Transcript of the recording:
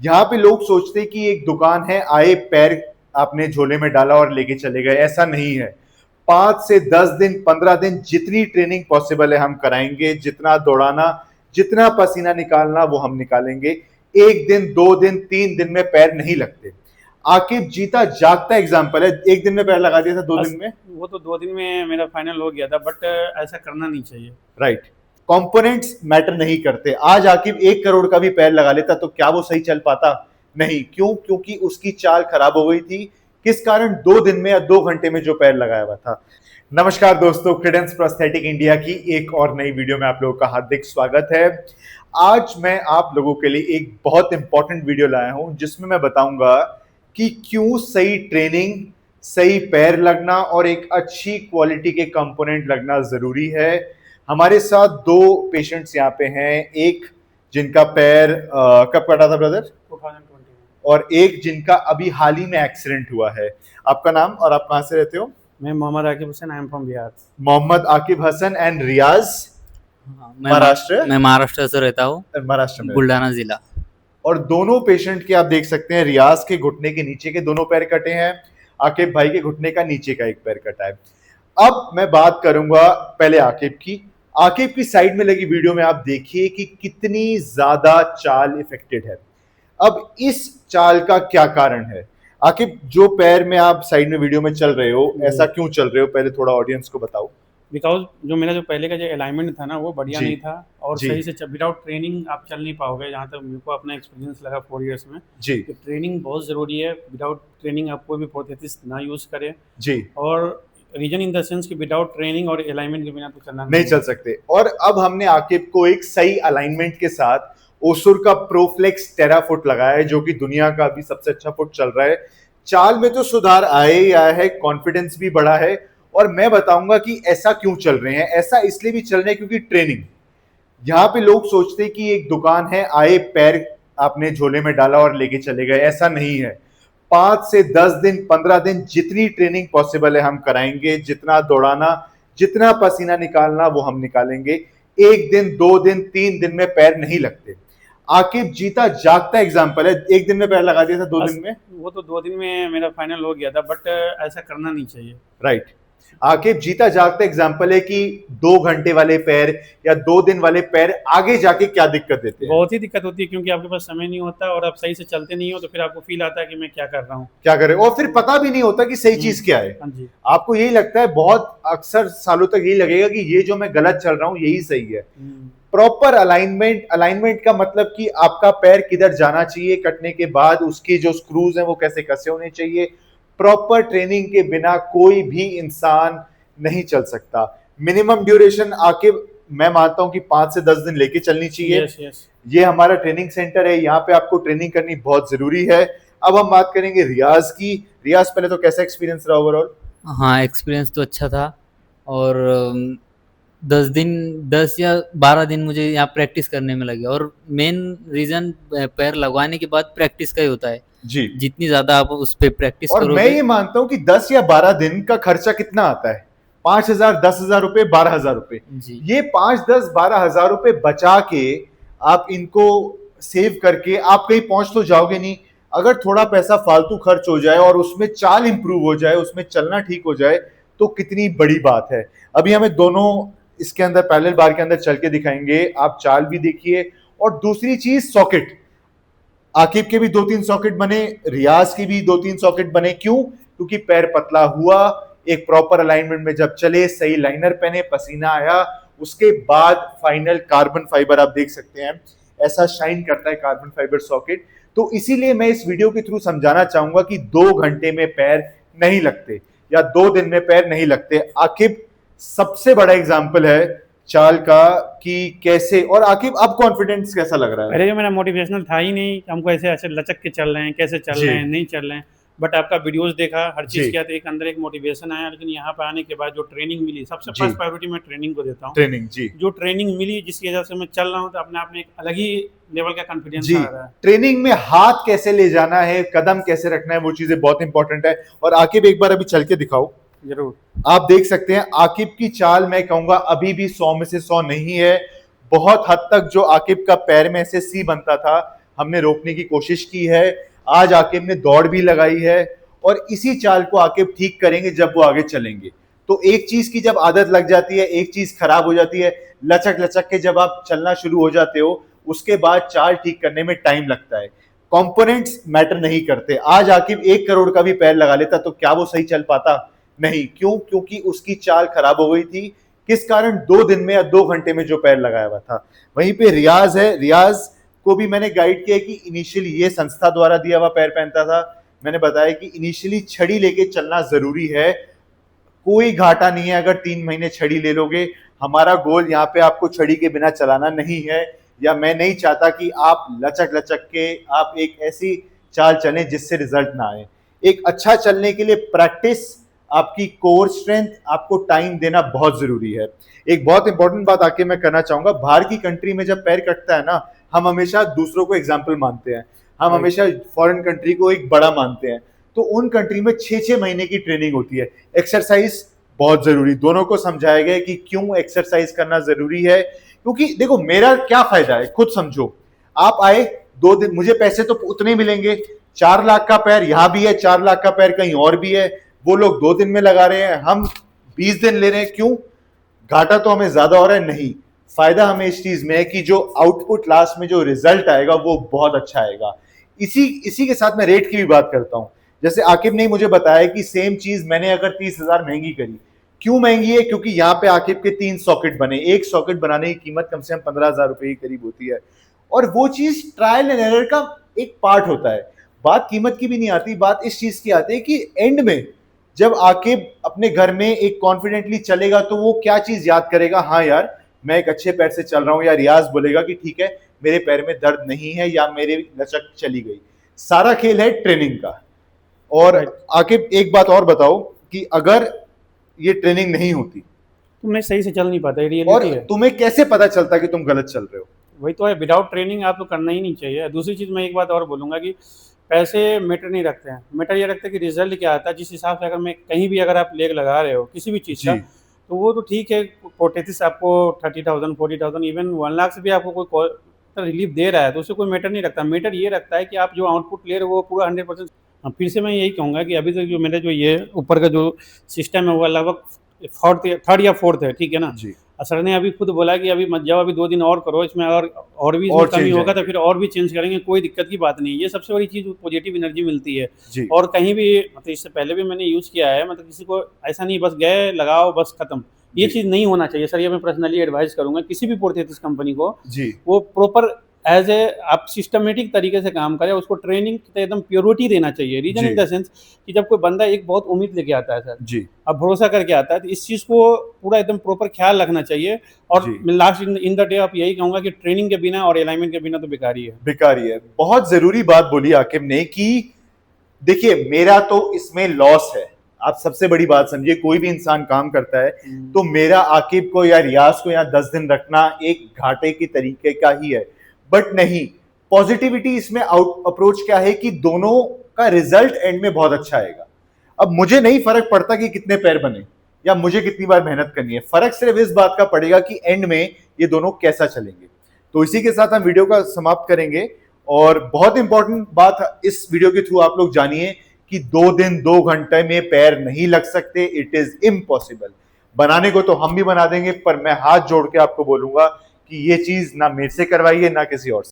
यहाँ पे लोग सोचते हैं कि एक दुकान है, आए पैर आपने झोले में डाला और लेके चले गए, ऐसा नहीं है। 5 से 10 दिन 15 दिन जितनी ट्रेनिंग पॉसिबल है हम कराएंगे, जितना दौड़ाना, जितना पसीना निकालना वो हम निकालेंगे। 1 दिन 2 दिन 3 दिन में पैर नहीं लगते। आकिब जीता जागता एग्जाम्पल है, 1 दिन में पैर लगा दिया था, दो बस दिन में वो तो 2 दिन में मेरा फाइनल हो गया था, बट ऐसा करना नहीं चाहिए। राइट। कंपोनेंट्स मैटर नहीं करते। आज आकिब 1 करोड़ का भी पैर लगा लेता तो क्या वो सही चल पाता? नहीं। क्यों? क्योंकि उसकी चाल खराब हो गई थी। किस कारण? 2 दिन में या 2 घंटे में जो पैर लगाया हुआ था। नमस्कार दोस्तों, क्रेडेंस प्रोस्थेटिक इंडिया की एक और नई वीडियो में आप लोगों का हार्दिक स्वागत है। आज मैं आप लोगों के लिए एक बहुत इंपॉर्टेंट वीडियो लाया हूं जिसमें मैं बताऊंगा कि क्यों सही ट्रेनिंग, सही पैर लगना और एक अच्छी क्वालिटी के कंपोनेंट लगना जरूरी है। हमारे साथ 2 पेशेंट्स यहाँ पे हैं। एक जिनका पैर कब कटा था ब्रदर? 2020 में। और एक जिनका अभी हाल ही में एक्सीडेंट हुआ है। आपका नाम और आप कहाँ से रहते हो? मैं Mohammad Aqib Hussain, I am from Bihar. Mohammad Aqib Hasan and Riyaz, हाँ, महाराष्ट्र। मैं महाराष्ट्र से रहता हूँ, महाराष्ट्र में। बुल्ढाना जिला। और दोनों पेशेंट के आप देख सकते हैं, रियाज के घुटने के नीचे के दोनों पैर कटे हैं, आकिब भाई के घुटने का नीचे का एक पैर कटा है। अब मैं बात करूंगा पहले आकिब की। आकिब की साइड में लगी वीडियो में आप देखिए कि कितनी ज्यादा चाल इफेक्टेड है। अब इस चाल का क्या कारण है? आकिब, जो पैर में आप साइड में वीडियो में चल रहे हो, ऐसा क्यों चल रहे हो? पहले थोड़ा ऑडियंस को बताओ। बिकॉज जो मेरा जो पहले का जो अलाइनमेंट था ना, वो बढ़िया जी। नहीं था और जी। सही से विदाउट ट्रेनिंग आप चल नहीं पाओगे। जहाँ तक मेरे को अपना एक्सपीरियंस लगा 4 इयर्स में, जी। कि ट्रेनिंग बहुत ज़रूरी है। विदाउट ट्रेनिंग आप कोई भी प्रोथेसिस ना यूज़ करें। जी। और रीजन इन द सेंस कि विदाउट ट्रेनिंग और अलाइनमेंट के बिना तो चलना नहीं चल सकते। और अब हमने आकिब को एक सही अलाइनमेंट के साथ ओसुर का प्रोफ्लेक्स टेराफुट लगाया है, जो कि दुनिया का अभी सबसे अच्छा फुट चल रहा है। चाल में तो सुधार आया ही आया है, कॉन्फिडेंस भी बढ़ा है। और मैं बताऊंगा कि ऐसा क्यों चल रहे हैं। ऐसा इसलिए भी चल रहे हैं क्योंकि ट्रेनिंग। यहाँ पे लोग सोचते हैं कि एक दुकान है, आए पैर आपने झोले में डाला और लेके चले गए, ऐसा नहीं है। 5 से 10 दिन 15 दिन जितनी ट्रेनिंग पॉसिबल है हम कराएंगे, जितना दौड़ाना, जितना पसीना निकालना वो हम निकालेंगे। 1 दिन 2 दिन 3 दिन में पैर नहीं लगते। आकिब जीता जागता एग्जाम्पल है, 1 दिन में पैर लगा दिया था, 2 दिन में वो तो 2 दिन में मेरा फाइनल हो गया था, बट ऐसा करना नहीं चाहिए। राइट। आकिब जीता जागता एग्जाम्पल है कि 2 घंटे वाले पैर या 2 दिन वाले पैर आगे जाके क्या दिक्कत देते हैं। बहुत ही दिक्कत होती है, क्योंकि आपके पास समय नहीं होता और आप सही से चलते नहीं हो, तो फिर आपको फील आता है कि मैं क्या कर रहा हूँ, क्या करें, और फिर पता भी नहीं होता कि सही चीज क्या है। हाँ जी। आपको यही लगता है, बहुत अक्सर सालों तक यही लगेगा कि ये जो मैं गलत चल रहा हूँ यही सही है। प्रॉपर अलाइनमेंट, अलाइनमेंट का मतलब कि आपका पैर किधर जाना चाहिए, कटने के बाद उसके जो स्क्रूज हैं वो कैसे कसे होने चाहिए। प्रॉपर ट्रेनिंग के बिना कोई भी इंसान नहीं चल सकता। मिनिमम ड्यूरेशन आकिब मैं मानता हूं कि 5 से 10 दिन लेके चलनी चाहिए। Yes yes. ये हमारा ट्रेनिंग सेंटर है, यहाँ पे आपको ट्रेनिंग करनी बहुत जरूरी है। अब हम बात करेंगे रियाज की। रियाज, पहले तो कैसा एक्सपीरियंस रहा ओवरऑल? हाँ, एक्सपीरियंस तो अच्छा था। और 10 या 12 दिन मुझे यहाँ प्रैक्टिस करने में लगे। और मेन रीज़न पैर लगवाने के बाद प्रैक्टिस का ही होता है। जी। जितनी ज़्यादा आप उस पर प्रैक्टिस और मैं करोगे। ये मानता हूं कि 10 या 12 दिन का खर्चा कितना आता है? 5,000, 10,000 रुपए, 12,000 रुपए। जी। ये 5, 10, 12,000 रुपए बचा के आप इनको सेव करके आप कहीं पहुंच तो जाओगे नहीं। अगर थोड़ा पैसा फालतू खर्च हो जाए और उसमें चाल इंप्रूव हो जाए, उसमें चलना ठीक हो जाए, तो कितनी बड़ी बात है। अभी हमें दोनों इसके अंदर पैरेलल बार के अंदर चल के दिखाएंगे, आप चाल भी देखिए। और दूसरी चीज, सॉकेट। आकिब के भी 2-3 सॉकेट बने, रियाज के भी 2-3 सॉकेट बने। क्यों? क्योंकि पैर पतला हुआ, एक प्रॉपर अलाइनमेंट में जब चले, सही लाइनर पहने, पसीना आया, उसके बाद फाइनल कार्बन फाइबर आप देख सकते हैं, ऐसा शाइन करता है कार्बन फाइबर सॉकेट। तो इसीलिए मैं इस वीडियो के थ्रू समझाना चाहूंगा कि 2 घंटे में पैर नहीं लगते या 2 दिन में पैर नहीं लगते। आकिब सबसे बड़ा एग्जाम्पल है चाल का कि कैसे। और आकिब, अब कॉन्फिडेंस कैसा लग रहा है? पहले जो मेरा मोटिवेशनल था ही नहीं कि हमको ऐसे ऐसे लचक के चल रहे हैं, कैसे चल जी। रहे हैं, नहीं चल रहे हैं। बट आपका वीडियोस देखा, हर जी। चीज़ किया, तो एक अंदर एक मोटिवेशन आया। लेकिन यहाँ पे आने के बाद जो ट्रेनिंग मिली, सबसे जी। फर्स्ट प्रायोरिटी मैं ट्रेनिंग को देता हूँ। ट्रेनिंग। जी। जो ट्रेनिंग मिली, जिसकी वजह से मैं चल रहा हूँ, तो अपने आप में एक अलग ही लेवल का कॉन्फिडेंस जी। आ रहा है। ट्रेनिंग में हाथ कैसे ले जाना है, कदम कैसे रखना है, वो चीजें बहुत इंपॉर्टेंट है। और आकिब, एक बार अभी चल के दिखाओ। जरूर। आप देख सकते हैं आकिब की चाल, मैं कहूंगा अभी भी 100 में से 100 नहीं है। बहुत हद तक जो आकिब का पैर में ऐसे सी बनता था, हमने रोकने की कोशिश की है, आज आकिब ने दौड़ भी लगाई है और इसी चाल को आकिब ठीक करेंगे जब वो आगे चलेंगे। तो एक चीज की जब आदत लग जाती है, एक चीज खराब हो जाती है, लचक लचक के जब आप चलना शुरू हो जाते हो, उसके बाद चाल ठीक करने में टाइम लगता है। कंपोनेंट्स मैटर नहीं करते। आज आकिब 1 करोड़ का भी पैर लगा लेता तो क्या वो सही चल पाता? नहीं। क्यों? क्योंकि उसकी चाल खराब हो गई थी। किस कारण? 2 दिन में या 2 घंटे में जो पैर लगाया हुआ था। वहीं पे रियाज है, रियाज को भी मैंने गाइड किया कि इनिशियली ये संस्था द्वारा दिया हुआ पैर पहनता था। मैंने बताया कि इनिशियली छड़ी लेके चलना जरूरी है, कोई घाटा नहीं है अगर 3 महीने छड़ी ले लोगे। हमारा गोल यहाँ पे आपको छड़ी के बिना चलाना नहीं है, या मैं नहीं चाहता कि आप लचक लचक के आप एक ऐसी चाल चलें जिससे रिजल्ट ना आए। एक अच्छा चलने के लिए प्रैक्टिस, आपकी कोर स्ट्रेंथ, आपको टाइम देना बहुत जरूरी है। एक बहुत इंपॉर्टेंट बात आके मैं करना चाहूंगा, बाहर की कंट्री में जब पैर कटता है ना, हम हमेशा दूसरों को एग्जाम्पल मानते हैं, हम हमेशा फॉरेन कंट्री को एक बड़ा मानते हैं। तो उन कंट्री में 6-6 महीने की ट्रेनिंग होती है। एक्सरसाइज बहुत जरूरी, दोनों को समझाया गया कि क्यों एक्सरसाइज करना जरूरी है। क्योंकि देखो मेरा क्या फायदा है, खुद समझो। आप आए 2 दिन, मुझे पैसे तो उतने मिलेंगे, 4 लाख का पैर यहां भी है, 4 लाख का पैर कहीं और भी है, वो लोग 2 दिन में लगा रहे हैं, हम 20 दिन ले रहे हैं। क्यों? घाटा तो हमें ज्यादा हो रहा है? नहीं, फायदा हमें इस चीज में है कि जो आउटपुट लास्ट में जो रिजल्ट आएगा वो बहुत अच्छा आएगा। इसी के साथ मैं रेट की भी बात करता हूं। जैसे आकिब ने मुझे बताया कि सेम चीज मैंने अगर 30,000 महंगी करी। क्यों महंगी है? क्योंकि यहाँ पे आकिब के 3 सॉकेट बने, एक सॉकेट बनाने की कीमत कम से कम 15,000 रुपए के करीब होती है, और वो चीज ट्रायल एंड एरर का एक पार्ट होता है। बात कीमत की भी नहीं आती, बात इस चीज की आती है कि एंड में जब आकिब अपने घर में एक कॉन्फिडेंटली चलेगा तो वो क्या चीज याद करेगा, हाँ यार मैं एक अच्छे पैर से चल रहा हूं, या रियाज बोलेगा कि ठीक है मेरे पैर में दर्द नहीं है या मेरे लचक चली गई। सारा खेल है ट्रेनिंग का। और आकिब एक बात और बताओ कि अगर ये ट्रेनिंग नहीं होती तो मैं सही से चल नहीं पाता, और रियलिटी है। तुम्हें कैसे पता चलता कि तुम गलत चल रहे हो? वही तो है, विदाउट ट्रेनिंग आप तो करना ही नहीं चाहिए। दूसरी चीज़ मैं एक बात और बोलूँगा कि पैसे मैटर नहीं रखते हैं, मैटर ये रखते हैं कि रिजल्ट क्या आता है। जिस हिसाब से अगर मैं कहीं भी अगर आप लेग लगा रहे हो किसी भी चीज़ का, जी। तो वो तो ठीक है, प्रोटेथिस आपको 30,000 40,000 इवन 1 लाख से भी आपको कोई रिलीफ दे रहा है तो उससे कोई मैटर नहीं रखता। मैटर ये रखता है कि आप जो आउटपुट ले रहे हो वो पूरा 100%। फिर से मैं यही कहूँगा कि अभी तक जो मेरा जो ये ऊपर का जो सिस्टम है वो लगभग थर्ड या फोर्थ है, ठीक है ना। जी। सर ने अभी खुद बोला कि अभी मत जाओ, अभी 2 दिन और करो, इसमें और भी और इसमें कमी change होगा तो आएंगे। फिर और भी चेंज करेंगे, कोई दिक्कत की बात नहीं। ये सबसे बड़ी चीज़ पॉजिटिव एनर्जी मिलती है। जी। और कहीं भी मतलब इससे पहले भी मैंने यूज़ किया है, मतलब किसी को ऐसा नहीं बस गए लगाओ बस खत्म, ये जी। चीज़ नहीं होना चाहिए सर। ये मैं पर्सनली एडवाइस करूंगा किसी भी प्रोथेसिस कंपनी को, जी। वो प्रॉपर एज ए आप सिस्टमेटिक तरीके से काम करें, उसको ट्रेनिंग एकदम प्योरिटी देना चाहिए। रीजन जी। इन द सेंस कि जब कोई बंदा एक बहुत उम्मीद लेके आता है सर, जी। अब भरोसा करके आता है, तो इस चीज़ को पूरा एकदम प्रॉपर ख्याल रखना चाहिए। और जी। मैं लास्ट इन द डे आप यही कहूँगा कि ट्रेनिंग के बिना और अलाइनमेंट के बिना तो बेकार ही है। बेकार ही है। बहुत जरूरी बात बोली आकिब ने कि देखिए मेरा तो इसमें लॉस है। आप सबसे बड़ी बात समझिए, कोई भी इंसान काम करता है तो मेरा आकिब को या रियाज को यहाँ 10 दिन रखना एक घाटे की तरीके का ही है। बट नहीं, पॉजिटिविटी इसमें अप्रोच क्या है कि दोनों का रिजल्ट एंड में बहुत अच्छा आएगा। अब मुझे नहीं फर्क पड़ता कि कितने पैर बने या मुझे कितनी बार मेहनत करनी है, फर्क सिर्फ इस बात का पड़ेगा कि एंड में ये दोनों कैसा चलेंगे। तो इसी के साथ हम वीडियो का समाप्त करेंगे। और बहुत इंपॉर्टेंट बात इस वीडियो के थ्रू आप लोग जानिए कि 2 दिन 2 घंटे में पैर नहीं लग सकते, इट इज इम्पॉसिबल। बनाने को तो हम भी बना देंगे, पर मैं हाथ जोड़ के आपको बोलूंगा कि ये चीज ना मेरे से करवाइए ना किसी और से।